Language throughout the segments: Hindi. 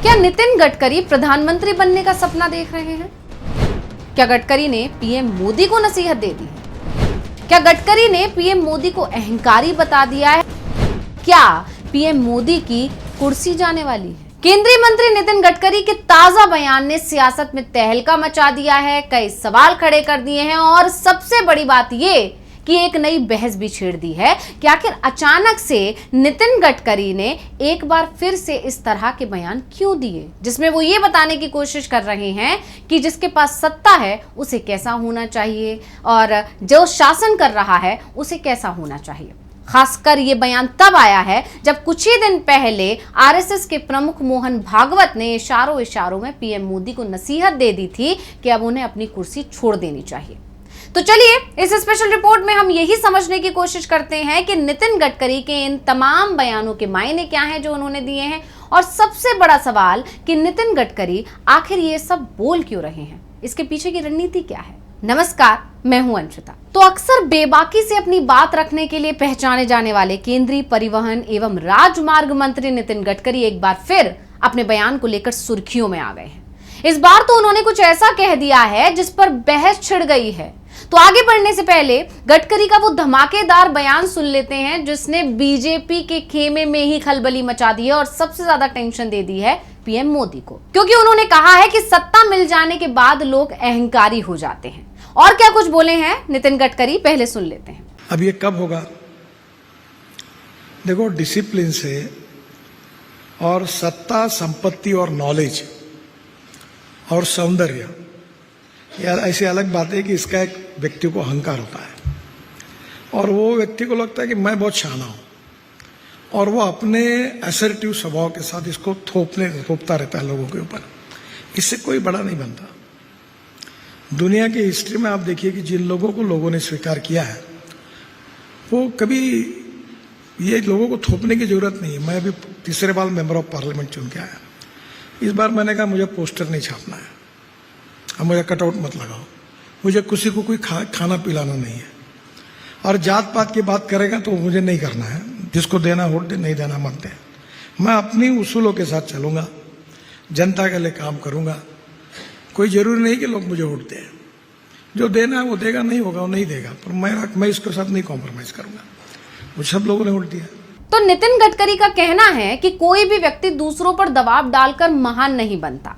क्या नितिन गडकरी प्रधानमंत्री बनने का सपना देख रहे हैं? क्या गडकरी ने पीएम मोदी को नसीहत दे दी है? क्या गडकरी ने पीएम मोदी को अहंकारी बता दिया है? क्या पीएम मोदी की कुर्सी जाने वाली है? केंद्रीय मंत्री नितिन गडकरी के ताजा बयान ने सियासत में तहलका मचा दिया है, कई सवाल खड़े कर दिए हैं और सबसे बड़ी बात यह कि एक नई बहस भी छेड़ दी है कि आखिर अचानक से नितिन गडकरी ने एक बार फिर से इस तरह के बयान क्यों दिए, जिसमें वो ये बताने की कोशिश कर रहे हैं कि जिसके पास सत्ता है उसे कैसा होना चाहिए और जो शासन कर रहा है उसे कैसा होना चाहिए। खासकर ये बयान तब आया है जब कुछ ही दिन पहले आरएसएस के प्रमुख मोहन भागवत ने इशारों में पीएम मोदी को नसीहत दे दी थी कि अब उन्हें अपनी कुर्सी छोड़ देनी चाहिए। तो चलिए इस स्पेशल रिपोर्ट में हम यही समझने की कोशिश करते हैं कि नितिन गडकरी के इन तमाम बयानों के मायने क्या हैं जो उन्होंने दिए हैं, और सबसे बड़ा सवाल कि नितिन गडकरी आखिर ये सब बोल क्यों रहे हैं, इसके पीछे की रणनीति क्या है। नमस्कार, मैं हूं अंशिता। तो अक्सर बेबाकी से अपनी बात रखने के लिए पहचाने जाने वाले केंद्रीय परिवहन एवं राजमार्ग मंत्री नितिन गडकरी एक बार फिर अपने बयान को लेकर सुर्खियों में आ गए हैं। इस बार तो उन्होंने कुछ ऐसा कह दिया है जिस पर बहस छिड़ गई है। तो आगे बढ़ने से पहले गडकरी का वो धमाकेदार बयान सुन लेते हैं जिसने बीजेपी के खेमे में ही खलबली मचा दी है और सबसे ज्यादा टेंशन दे दी है पीएम मोदी को, क्योंकि उन्होंने कहा है कि सत्ता मिल जाने के बाद लोग अहंकारी हो जाते हैं। और क्या कुछ बोले हैं नितिन गडकरी, पहले सुन लेते हैं। अब ये कब होगा? देखो, डिसिप्लिन से और सत्ता, संपत्ति और नॉलेज और सौंदर्य, यार ऐसी अलग बात है कि इसका एक व्यक्ति को अहंकार होता है और वो व्यक्ति को लगता है कि मैं बहुत शाना हूं और वो अपने असर्टिव स्वभाव के साथ इसको थोपता रहता है लोगों के ऊपर। इससे कोई बड़ा नहीं बनता। दुनिया की हिस्ट्री में आप देखिए कि जिन लोगों को लोगों ने स्वीकार किया है वो कभी ये लोगों को थोपने की जरूरत नहीं है। मैं अभी तीसरे बार मेंबर ऑफ पार्लियामेंट चुन के आया। इस बार मैंने कहा मुझे पोस्टर नहीं छापना है, अब मुझे कटआउट मत लगाओ, मुझे किसी को कोई खाना पिलाना नहीं है, और जात पात की बात करेगा तो मुझे नहीं करना है। जिसको देना वोट दे, नहीं देना मत दे। मैं अपनी उसूलों के साथ चलूंगा, जनता के लिए काम करूंगा। कोई जरूरी नहीं कि लोग मुझे वोट दें, जो देना है वो देगा, नहीं होगा वो नहीं देगा, पर मैं इसके साथ नहीं कॉम्प्रोमाइज करूंगा। मुझे सब लोगों ने वोट दिया। तो नितिन गडकरी का कहना है कि कोई भी व्यक्ति दूसरों पर दबाव डालकर महान नहीं बनता।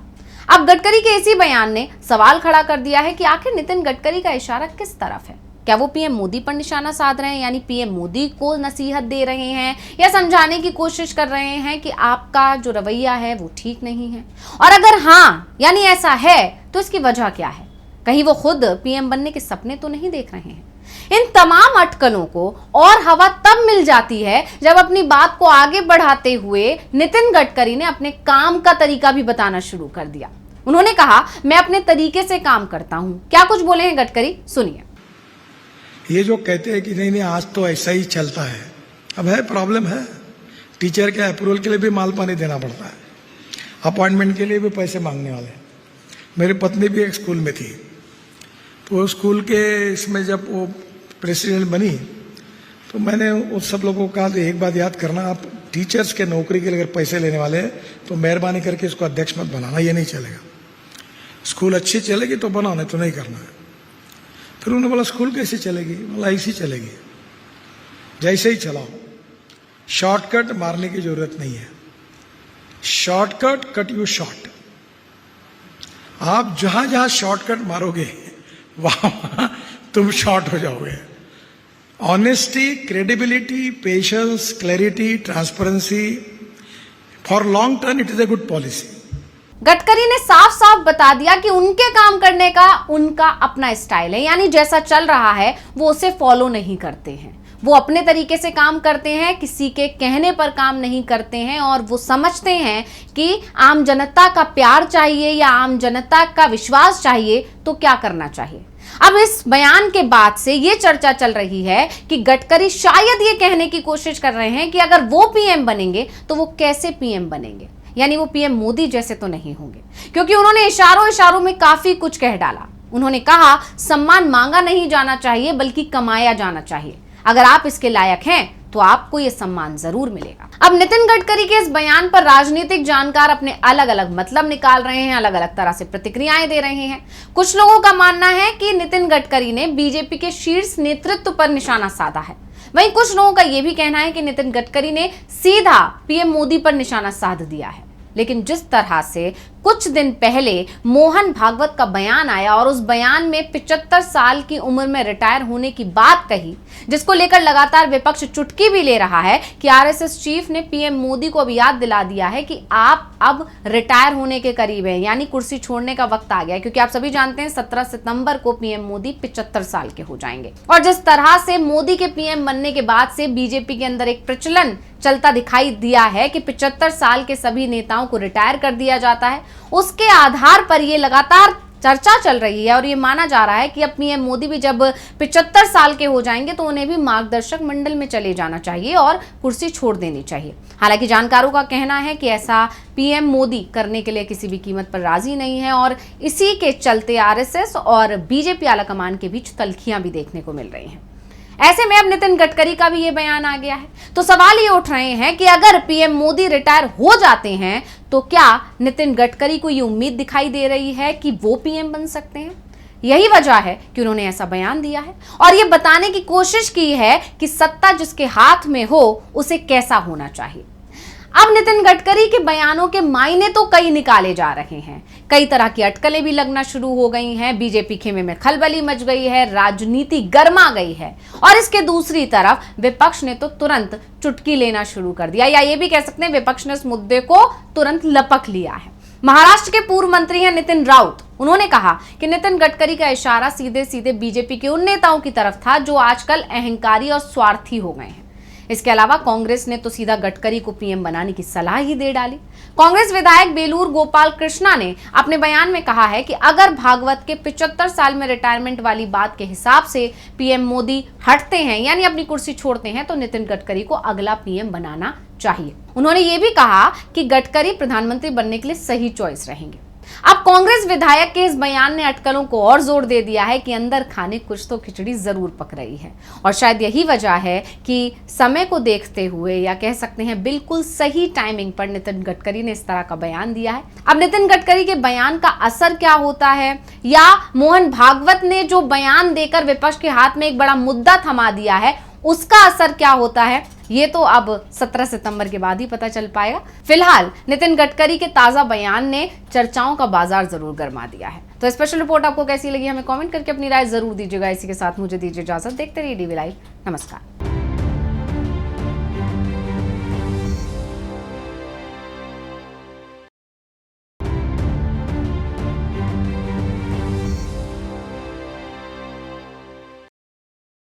अब गडकरी के इसी बयान ने सवाल खड़ा कर दिया है कि आखिर नितिन गडकरी का इशारा किस तरफ है। क्या वो पीएम मोदी पर निशाना साध रहे हैं, यानी पीएम मोदी को नसीहत दे रहे हैं, या समझाने की कोशिश कर रहे हैं कि आपका जो रवैया है वो ठीक नहीं है? और अगर हाँ यानी ऐसा है तो इसकी वजह क्या है? कहीं वो खुद पीएम बनने के सपने तो नहीं देख रहे हैं? इन तमाम अटकलों को और हवा तब मिल जाती है जब अपनी बात को आगे बढ़ाते हुए नितिन गडकरी ने अपने काम का तरीका भी बताना शुरू कर दिया। उन्होंने कहा, मैं अपने तरीके से काम करता हूं। क्या कुछ बोले हैं गडकरी, सुनिए। ये जो कहते हैं कि नहीं नहीं आज तो ऐसा ही चलता है, अब है प्रॉब्लम है। टीचर के अप्रूवल के लिए भी माल पानी देना पड़ता है, अपॉइंटमेंट के लिए भी पैसे मांगने वाले। मेरी पत्नी भी एक स्कूल में थी, तो वो स्कूल के इसमें जब वो प्रेसिडेंट बनी तो मैंने उस सब लोगों को कहा कि एक बात याद करना, आप टीचर्स के नौकरी के लिए अगर पैसे लेने वाले हैं तो मेहरबानी करके इसको अध्यक्ष मत बनाना, ये नहीं चलेगा। स्कूल अच्छी चलेगी तो बनाओ, नहीं तो नहीं करना है। फिर उन्होंने बोला स्कूल कैसे चलेगी? बोला ऐसी चलेगी, जैसे ही चलाओ, शॉर्टकट मारने की जरूरत नहीं है। Shortcut cut you short. आप जहां जहां शॉर्टकट मारोगे वहां तुम शॉर्ट हो जाओगे। Honesty, credibility, patience, clarity, transparency, for long term it is a good policy. Gadkari ने साफ साफ बता दिया कि उनके काम करने का उनका अपना स्टाइल है, यानी जैसा चल रहा है वो उसे फॉलो नहीं करते हैं। वो अपने तरीके से काम करते हैं, किसी के कहने पर काम नहीं करते हैं, और वो समझते हैं कि आम जनता का प्यार चाहिए या आम जनता का विश्वास चाहिए तो क्या करना चाहिए। अब इस बयान के बाद से ये चर्चा चल रही है कि गडकरी शायद ये कहने की कोशिश कर रहे हैं कि अगर वो पीएम बनेंगे तो वो कैसे पीएम बनेंगे, यानी वो पीएम मोदी जैसे तो नहीं होंगे, क्योंकि उन्होंने इशारों में काफी कुछ कह डाला। उन्होंने कहा सम्मान मांगा नहीं जाना चाहिए बल्कि कमाया जाना चाहिए। अगर आप इसके लायक हैं तो आपको यह सम्मान जरूर मिलेगा। अब नितिन गडकरी के इस बयान पर राजनीतिक जानकार अपने अलग अलग मतलब निकाल रहे हैं, अलग अलग तरह से प्रतिक्रियाएं दे रहे हैं। कुछ लोगों का मानना है कि नितिन गडकरी ने बीजेपी के शीर्ष नेतृत्व पर निशाना साधा है। वहीं कुछ लोगों का यह भी कहना है कि नितिन गडकरी ने सीधा पीएम मोदी पर निशाना साध दिया है। लेकिन जिस तरह से कुछ दिन पहले मोहन भागवत का बयान आया और उस बयान में 75 साल की उम्र में रिटायर होने की बात कही, जिसको लेकर लगातार विपक्ष चुटकी भी ले रहा है कि आरएसएस चीफ ने पीएम मोदी को अब याद दिला दिया है कि आप अब रिटायर होने के करीब हैं, यानी कुर्सी छोड़ने का वक्त आ गया है। क्योंकि आप सभी जानते हैं 17 सितंबर को पीएम मोदी 75 साल के हो जाएंगे। और जिस तरह से मोदी के पीएम बनने के बाद से बीजेपी के अंदर एक प्रचलन चलता दिखाई दिया है कि 75 साल के सभी नेताओं को रिटायर कर दिया जाता है, उसके आधार पर यह लगातार चर्चा चल रही है और ये माना जा रहा है कि अब पीएम मोदी भी जब 75 साल के हो जाएंगे तो उन्हें भी मार्गदर्शक मंडल में चले जाना चाहिए और कुर्सी छोड़ देनी चाहिए। हालांकि जानकारों का कहना है कि ऐसा पीएम मोदी करने के लिए किसी भी कीमत पर राजी नहीं है और इसी के चलते आरएसएस और बीजेपी आलाकमान के बीच तल्खियां भी देखने को मिल रही हैं। ऐसे में अब नितिन गडकरी का भी ये बयान आ गया है, तो सवाल ये उठ रहे हैं कि अगर पीएम मोदी रिटायर हो जाते हैं तो क्या नितिन गडकरी को ये उम्मीद दिखाई दे रही है कि वो पीएम बन सकते हैं? यही वजह है कि उन्होंने ऐसा बयान दिया है और ये बताने की कोशिश की है कि सत्ता जिसके हाथ में हो उसे कैसा होना चाहिए। अब नितिन गडकरी के बयानों के मायने तो कई निकाले जा रहे हैं, कई तरह की अटकलें भी लगना शुरू हो गई हैं, बीजेपी खेमे में खलबली मच गई है, राजनीति गर्मा गई है और इसके दूसरी तरफ विपक्ष ने तो तुरंत चुटकी लेना शुरू कर दिया, या ये भी कह सकते हैं विपक्ष ने इस मुद्दे को तुरंत लपक लिया है। महाराष्ट्र के पूर्व मंत्री हैं नितिन राउत, उन्होंने कहा कि नितिन गडकरी का इशारा सीधे सीधे बीजेपी के उन नेताओं की तरफ था जो आजकल अहंकारी और स्वार्थी हो गए हैं। इसके अलावा कांग्रेस ने तो सीधा गडकरी को पीएम बनाने की सलाह ही दे डाली। कांग्रेस विधायक बेलूर गोपाल कृष्णा ने अपने बयान में कहा है कि अगर भागवत के 75 साल में रिटायरमेंट वाली बात के हिसाब से पीएम मोदी हटते हैं यानी अपनी कुर्सी छोड़ते हैं तो नितिन गडकरी को अगला पीएम बनाना चाहिए। उन्होंने ये भी कहा कि गडकरी प्रधानमंत्री बनने के लिए सही चॉइस रहेंगे। अब कांग्रेस विधायक के इस बयान ने अटकलों को और जोर दे दिया है कि अंदर खाने कुछ तो खिचड़ी जरूर पक रही है और शायद यही वजह है कि समय को देखते हुए या कह सकते हैं बिल्कुल सही टाइमिंग पर नितिन गडकरी ने इस तरह का बयान दिया है। अब नितिन गडकरी के बयान का असर क्या होता है या मोहन भागवत ने जो बयान देकर विपक्ष के हाथ में एक बड़ा मुद्दा थमा दिया है उसका असर क्या होता है, ये तो अब 17 सितंबर के बाद ही पता चल पाएगा। फिलहाल नितिन गडकरी के ताजा बयान ने चर्चाओं का बाजार जरूर गरमा दिया है। तो स्पेशल रिपोर्ट आपको कैसी लगी हमें कमेंट करके अपनी राय जरूर दीजिएगा। इसी के साथ मुझे दीजिए इजाजत। देखते रहिए डीवी लाइव। नमस्कार।